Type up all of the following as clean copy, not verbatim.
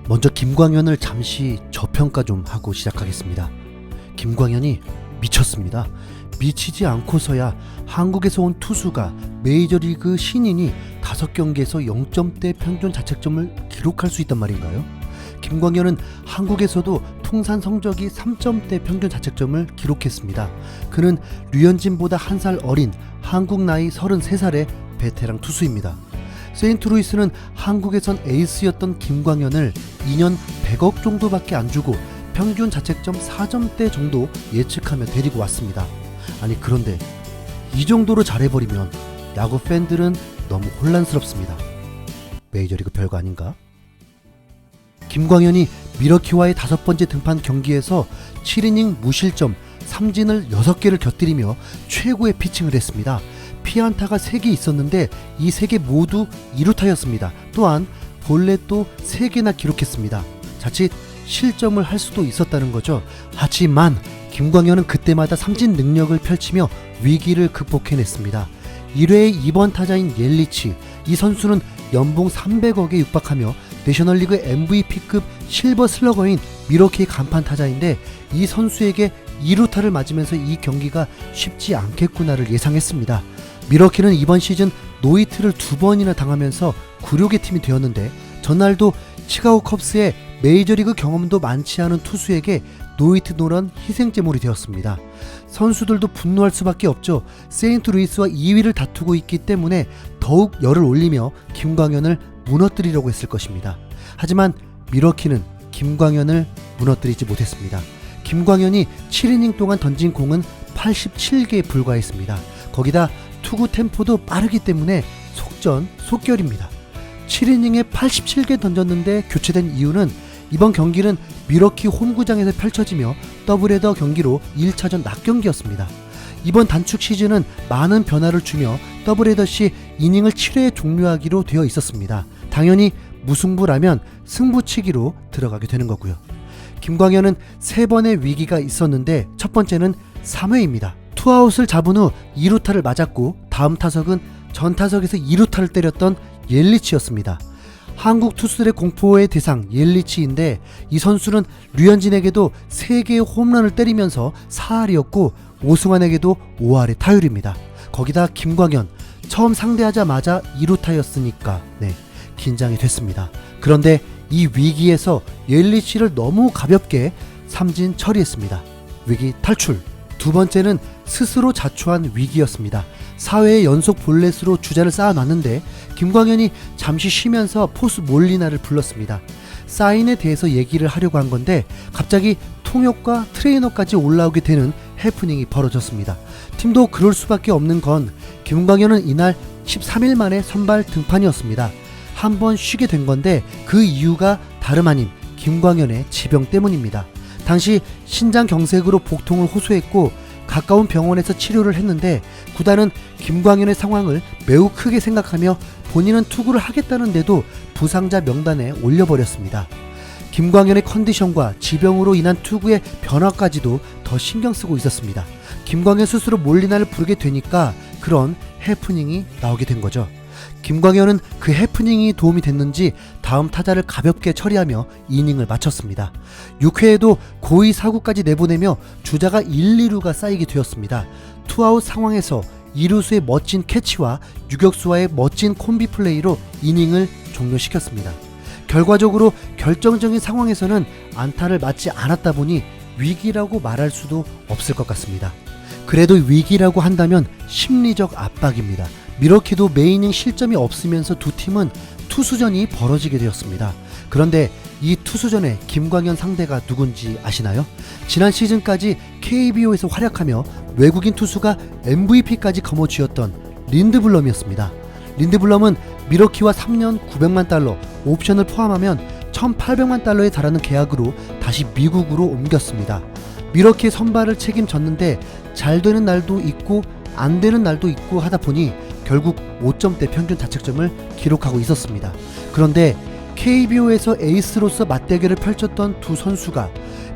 먼저 김광현을 잠시 저평가 좀 하고 시작하겠습니다. 김광현이 미쳤습니다. 미치지 않고서야 한국에서 온 투수가 메이저리그 신인이 5경기에서 0점대 평균 자책점을 기록할 수 있단 말인가요? 김광현은 한국에서도 통산 성적이 3점대 평균 자책점을 기록했습니다. 그는 류현진보다 한 살 어린 한국 나이 33살의 베테랑 투수입니다. 세인트루이스는 한국에선 에이스였던 김광현을 2년 100억 정도밖에 안 주고 평균 자책점 4점대 정도 예측하며 데리고 왔습니다. 아니 그런데 이 정도로 잘해버리면 야구 팬들은 너무 혼란스럽습니다. 메이저리그 별거 아닌가? 김광현이 미러키와의 5번째 등판 경기에서 7이닝 무실점 3진을 6개를 곁들이며 최고의 피칭을 했습니다. 피안타가 3개 있었는데 이 3개 모두 2루타였습니다. 또한 볼넷도 3개나 기록했습니다. 자칫 실점을 할 수도 있었다는 거죠. 하지만 김광현은 그때마다 삼진 능력을 펼치며 위기를 극복해냈습니다. 1회의 2번 타자인 옐리치, 이 선수는 연봉 300억에 육박하며 내셔널리그 MVP급 실버 슬러거인 미러키의 간판 타자인데 이 선수에게 2루타를 맞으면서 이 경기가 쉽지 않겠구나를 예상했습니다. 미러키는 이번 시즌 노히트를 2번이나 당하면서 굴욕의 팀이 되었는데 전날도 시카고 컵스의 메이저리그 경험도 많지 않은 투수에게 노히트 노런 희생제물이 되었습니다. 선수들도 분노할 수밖에 없죠. 세인트루이스와 2위를 다투고 있기 때문에 더욱 열을 올리며 김광현을 무너뜨리려고 했을 것입니다. 하지만 미러키는 김광현을 무너뜨리지 못했습니다. 김광현이 7이닝 동안 던진 공은 87개에 불과했습니다. 거기다 투구 템포도 빠르기 때문에 속전속결입니다. 7이닝에 87개 던졌는데 교체된 이유는 이번 경기는 미러키 홈구장에서 펼쳐지며 더블헤더 경기로 1차전 낮 경기였습니다. 이번 단축 시즌은 많은 변화를 주며 더블헤더 시 이닝을 7회에 종료하기로 되어 있었습니다. 당연히 무승부라면 승부치기로 들어가게 되는 거고요. 김광현은 3번의 위기가 있었는데 첫 번째는 3회입니다. 투아웃을 잡은 후 2루타를 맞았고 다음 타석은 전 타석에서 2루타를 때렸던 옐리치였습니다. 한국 투수들의 공포의 대상 옐리치인데 이 선수는 류현진에게도 3개의 홈런을 때리면서 4할이었고 오승환에게도 5할의 타율입니다. 거기다 김광현 처음 상대하자마자 2루타였으니까 긴장이 됐습니다. 그런데 이 위기에서 옐리치를 너무 가볍게 삼진 처리했습니다. 위기 탈출. 두 번째는 스스로 자초한 위기였습니다. 4회의 연속 볼넷으로 주자를 쌓아놨는데 김광현이 잠시 쉬면서 포수 몰리나를 불렀습니다. 사인에 대해서 얘기를 하려고 한 건데 갑자기 통역과 트레이너까지 올라오게 되는 해프닝이 벌어졌습니다. 팀도 그럴 수밖에 없는 건 김광현은 이날 13일 만에 선발 등판이었습니다. 한 번 쉬게 된 건데 그 이유가 다름 아닌 김광현의 지병 때문입니다. 당시 신장경색으로 복통을 호소했고 가까운 병원에서 치료를 했는데 구단은 김광현의 상황을 매우 크게 생각하며 본인은 투구를 하겠다는데도 부상자 명단에 올려버렸습니다. 김광현의 컨디션과 지병으로 인한 투구의 변화까지도 더 신경 쓰고 있었습니다. 김광현 스스로 몰리나를 부르게 되니까 그런 해프닝이 나오게 된 거죠. 김광현은 그 해프닝이 도움이 됐는지 다음 타자를 가볍게 처리하며 이닝을 마쳤습니다. 6회에도 고의 사구까지 내보내며 주자가 1, 2루가 쌓이게 되었습니다. 투아웃 상황에서 2루수의 멋진 캐치와 유격수와의 멋진 콤비 플레이로 이닝을 종료시켰습니다. 결과적으로 결정적인 상황에서는 안타를 맞지 않았다 보니 위기라고 말할 수도 없을 것 같습니다. 그래도 위기라고 한다면 심리적 압박입니다. 미러키도 메이닝 실점이 없으면서 두 팀은 투수전이 벌어지게 되었습니다. 그런데 이 투수전에 김광현 상대가 누군지 아시나요? 지난 시즌까지 KBO에서 활약하며 외국인 투수가 MVP까지 거머쥐었던 린드블럼이었습니다. 린드블럼은 미러키와 3년 900만 달러, 옵션을 포함하면 1800만 달러에 달하는 계약으로 다시 미국으로 옮겼습니다. 미러키의 선발을 책임졌는데 잘 되는 날도 있고 안 되는 날도 있고 하다 보니 결국 5점대 평균 자책점을 기록하고 있었습니다. 그런데 KBO에서 에이스로서 맞대결을 펼쳤던 두 선수가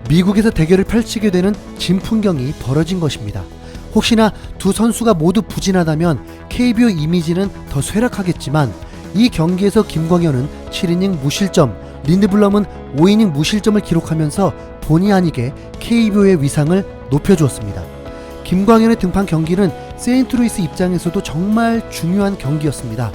미국에서 대결을 펼치게 되는 진풍경이 벌어진 것입니다. 혹시나 두 선수가 모두 부진하다면 KBO 이미지는 더 쇠락하겠지만 이 경기에서 김광현은 7이닝 무실점, 린드블럼은 5이닝 무실점을 기록하면서 본의 아니게 KBO의 위상을 높여주었습니다. 김광현의 등판 경기는 세인트루이스 입장에서도 정말 중요한 경기였습니다.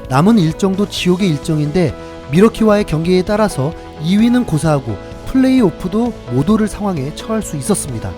남은 일정도 지옥의 일정인데 미러키와의 경기에 따라서 2위는 고사하고 플레이오프도 못 오를 상황에 처할 수 있었습니다.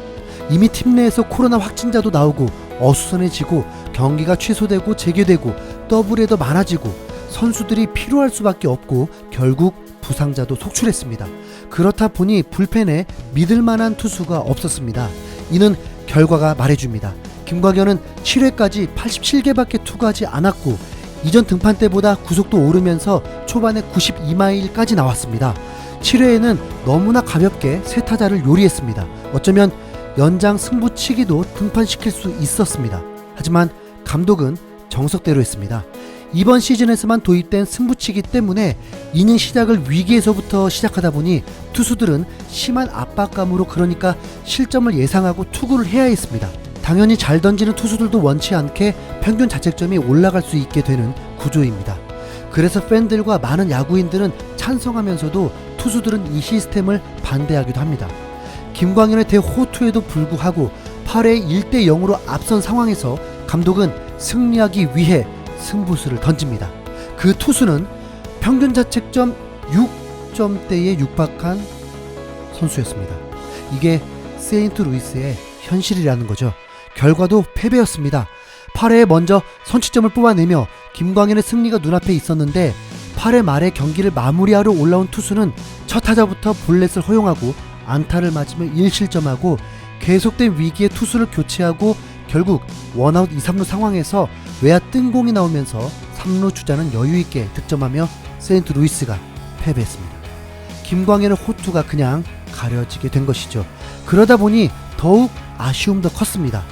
이미 팀 내에서 코로나 확진자도 나오고 어수선해지고 경기가 취소되고 재개되고 더블헤더 많아지고 선수들이 필요할 수밖에 없고 결국 부상자도 속출했습니다. 그렇다 보니 불펜에 믿을만한 투수가 없었습니다. 이는 결과가 말해줍니다. 김광현은 7회까지 87개밖에 투구하지 않았고 이전 등판 때보다 구속도 오르면서 초반에 92마일까지 나왔습니다. 7회에는 너무나 가볍게 세 타자를 요리했습니다. 어쩌면 연장 승부치기도 등판시킬 수 있었습니다. 하지만 감독은 정석대로 했습니다. 이번 시즌에서만 도입된 승부치기 때문에 이닝 시작을 위기에서부터 시작하다 보니 투수들은 심한 압박감으로 그러니까 실점을 예상하고 투구를 해야 했습니다. 당연히 잘 던지는 투수들도 원치 않게 평균 자책점이 올라갈 수 있게 되는 구조입니다. 그래서 팬들과 많은 야구인들은 찬성하면서도 투수들은 이 시스템을 반대하기도 합니다. 김광현의 대호투에도 불구하고 8회 1대 0으로 앞선 상황에서 감독은 승리하기 위해 승부수를 던집니다. 그 투수는 평균 자책점 6점대에 육박한 선수였습니다. 이게 세인트루이스의 현실이라는 거죠. 결과도 패배였습니다. 8회에 먼저 선취점을 뽑아내며 김광현의 승리가 눈앞에 있었는데 8회 말에 경기를 마무리하러 올라온 투수는 첫 타자부터 볼넷을 허용하고 안타를 맞으며 1실점하고 계속된 위기에 투수를 교체하고 결국 원아웃 2, 3루 상황에서 외야 뜬공이 나오면서 3루 주자는 여유있게 득점하며 세인트루이스가 패배했습니다. 김광현의 호투가 그냥 가려지게 된 것이죠. 그러다 보니 더욱 아쉬움도 컸습니다.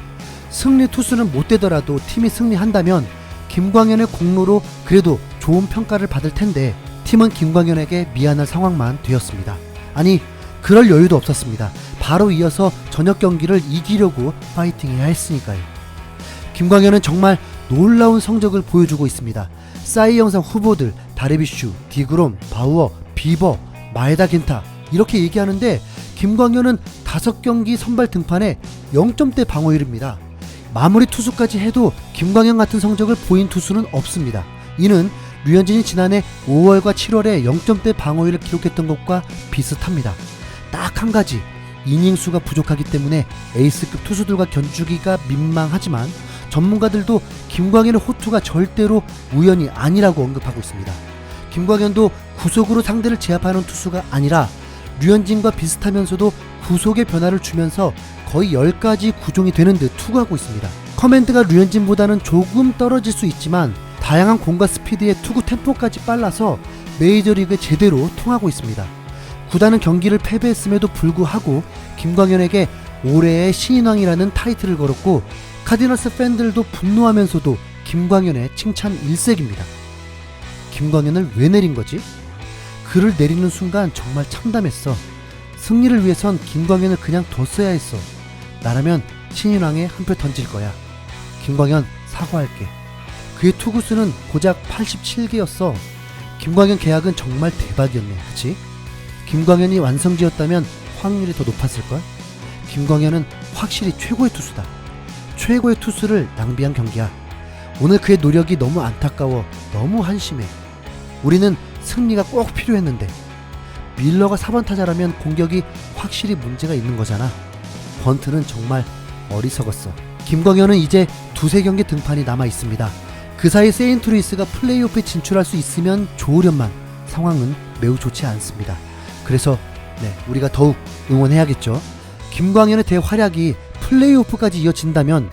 승리 투수는 못 되더라도 팀이 승리한다면 김광현의 공로로 그래도 좋은 평가를 받을 텐데 팀은 김광현에게 미안할 상황만 되었습니다. 아니, 그럴 여유도 없었습니다. 바로 이어서 저녁 경기를 이기려고 파이팅해야 했으니까요. 김광현은 정말 놀라운 성적을 보여주고 있습니다. 사이 영상 후보들 다르비슈, 디그롬, 바우어, 비버, 마에다 겐타 이렇게 얘기하는데 김광현은 5경기 선발 등판에 0점대 방어율입니다. 마무리 투수까지 해도 김광현 같은 성적을 보인 투수는 없습니다. 이는 류현진이 지난해 5월과 7월에 0점대 방어율을 기록했던 것과 비슷합니다. 딱 한 가지, 이닝 수가 부족하기 때문에 에이스급 투수들과 견주기가 민망하지만 전문가들도 김광현의 호투가 절대로 우연이 아니라고 언급하고 있습니다. 김광현도 구속으로 상대를 제압하는 투수가 아니라 류현진과 비슷하면서도 구속의 변화를 주면서 거의 10가지 구종이 되는 듯 투구하고 있습니다. 커맨드가 류현진보다는 조금 떨어질 수 있지만 다양한 공과 스피드의 투구 템포까지 빨라서 메이저리그에 제대로 통하고 있습니다. 구단은 경기를 패배했음에도 불구하고 김광현에게 올해의 신인왕이라는 타이틀을 걸었고 카디너스 팬들도 분노하면서도 김광현의 칭찬 일색입니다. 김광현을 왜 내린 거지? 그를 내리는 순간 정말 참담했어. 승리를 위해선 김광현을 그냥 뒀어야 했어. 나라면 신인왕에 한 표 던질 거야. 김광현 사과할게. 그의 투구수는 고작 87개였어. 김광현 계약은 정말 대박이었네. 그치? 김광현이 완성지였다면 확률이 더 높았을걸? 김광현은 확실히 최고의 투수다. 최고의 투수를 낭비한 경기야. 오늘 그의 노력이 너무 안타까워. 너무 한심해. 우리는 승리가 꼭 필요했는데 밀러가 4번 타자라면 공격이 확실히 문제가 있는 거잖아. 번트는 정말 어리석었어. 김광현은 이제 2-3경기 등판이 남아 있습니다. 그 사이 세인트루이스가 플레이오프에 진출할 수 있으면 좋으련만 상황은 매우 좋지 않습니다. 그래서 우리가 더욱 응원해야겠죠. 김광현의 대활약이 플레이오프까지 이어진다면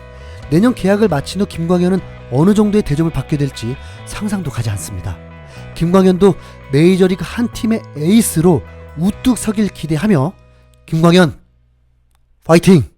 내년 계약을 마친 후 김광현은 어느 정도의 대접을 받게 될지 상상도 가지 않습니다. 김광현도 메이저리그 한 팀의 에이스로 우뚝 서길 기대하며 김광현 파이팅!